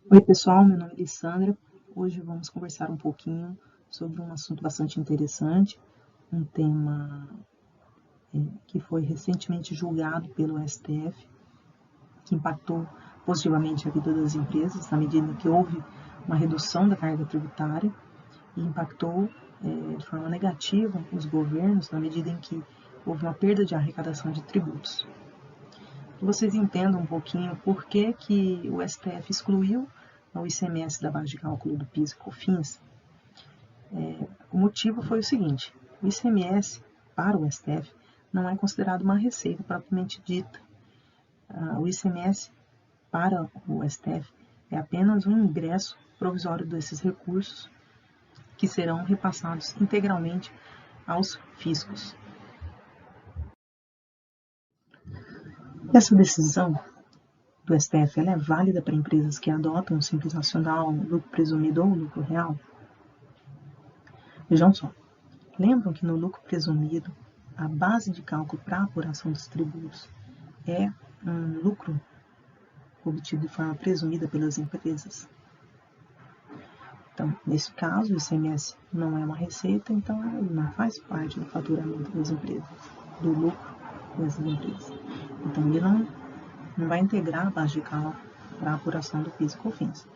Oi pessoal, meu nome é Alessandra. Hoje vamos conversar um pouquinho sobre um assunto bastante interessante, um tema que foi recentemente julgado pelo STF, que impactou positivamente a vida das empresas, na medida em que houve uma redução da carga tributária, e impactou de forma negativa os governos, na medida em que houve uma perda de arrecadação de tributos. Que vocês entendam um pouquinho por que o STF excluiu o ICMS da base de cálculo do PIS e COFINS. O motivo foi o seguinte: o ICMS, para o STF, não é considerado uma receita propriamente dita. O ICMS, para o STF, é apenas um ingresso provisório desses recursos que serão repassados integralmente aos fiscos. Essa decisão do STF ela é válida para empresas que adotam o Simples Nacional, lucro presumido ou lucro real? Vejam só, lembram que no lucro presumido, a base de cálculo para a apuração dos tributos é um lucro obtido de forma presumida pelas empresas? Então, nesse caso, o ICMS não é uma receita, então ele não faz parte do faturamento das empresas, do lucro dessas empresas. Então, ele não vai integrar a base de cálculo para a apuração do PIS e COFINS.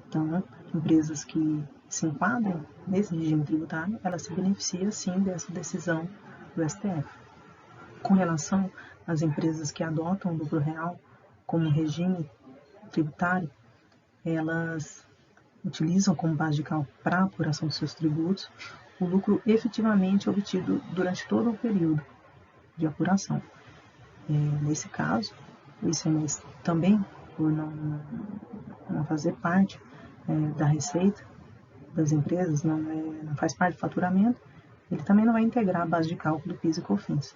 Então, empresas que se enquadram nesse regime tributário, elas se beneficiam sim dessa decisão do STF. Com relação às empresas que adotam o lucro real como regime tributário, elas utilizam como base de cálculo para a apuração dos seus tributos o lucro efetivamente obtido durante todo o período de apuração. Nesse caso, o ICMS também, por não fazer parte da receita das empresas, não faz parte do faturamento, ele também não vai integrar a base de cálculo do PIS e COFINS.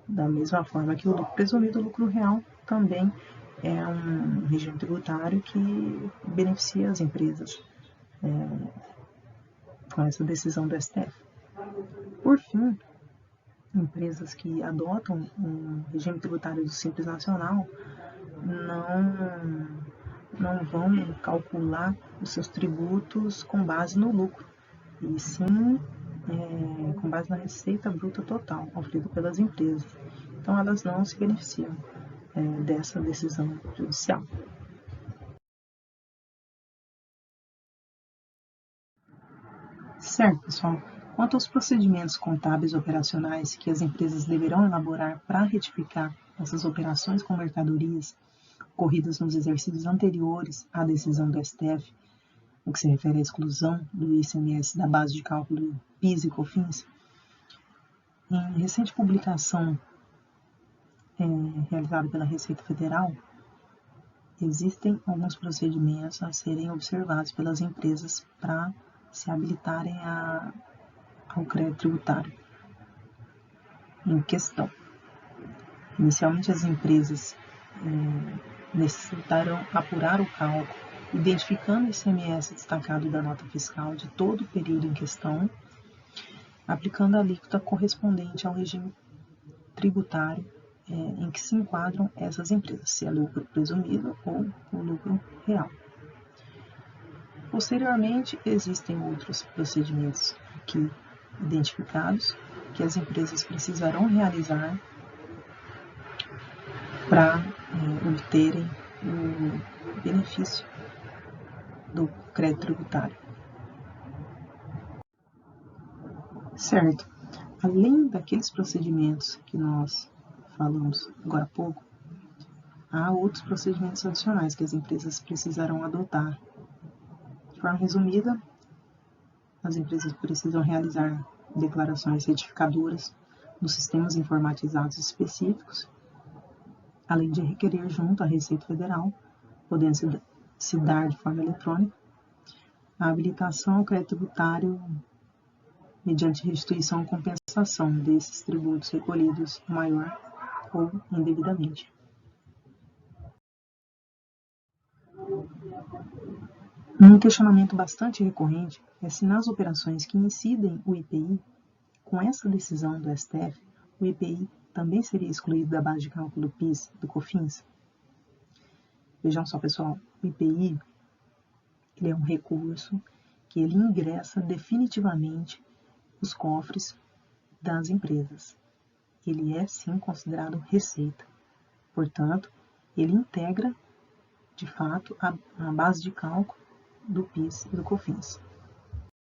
Da mesma forma que o lucro presumido, o lucro real também é um regime tributário que beneficia as empresas com essa decisão do STF. Por fim, empresas que adotam um regime tributário do Simples Nacional não vão calcular os seus tributos com base no lucro, e sim com base na receita bruta total oferida pelas empresas. Então, elas não se beneficiam dessa decisão judicial. Certo, pessoal. Quanto aos procedimentos contábeis operacionais que as empresas deverão elaborar para retificar essas operações com mercadorias ocorridas nos exercícios anteriores à decisão do STF, no que se refere à exclusão do ICMS da base de cálculo PIS e COFINS, em recente publicação realizada pela Receita Federal, existem alguns procedimentos a serem observados pelas empresas para se habilitarem ao crédito tributário em questão. Inicialmente, as empresas necessitarão apurar o cálculo, identificando o ICMS destacado da nota fiscal de todo o período em questão, aplicando a alíquota correspondente ao regime tributário em que se enquadram essas empresas, se é lucro presumido ou o lucro real. Posteriormente, existem outros procedimentos aqui identificados que as empresas precisarão realizar para obterem o benefício do crédito tributário. Certo. Além daqueles procedimentos que nós falamos agora há pouco, há outros procedimentos adicionais que as empresas precisarão adotar. De forma resumida, as empresas precisam realizar declarações certificadoras nos sistemas informatizados específicos, além de requerer junto à Receita Federal, podendo se dar de forma eletrônica, a habilitação ao crédito tributário mediante restituição ou compensação desses tributos recolhidos maior ou indevidamente. Um questionamento bastante recorrente é se nas operações que incidem o IPI, com essa decisão do STF, o IPI também seria excluído da base de cálculo do PIS e do COFINS? Vejam só, pessoal, O IPI, ele é um recurso que ele ingressa definitivamente os cofres das empresas. Ele é sim considerado receita. Portanto, ele integra, de fato, a base de cálculo do PIS e do COFINS.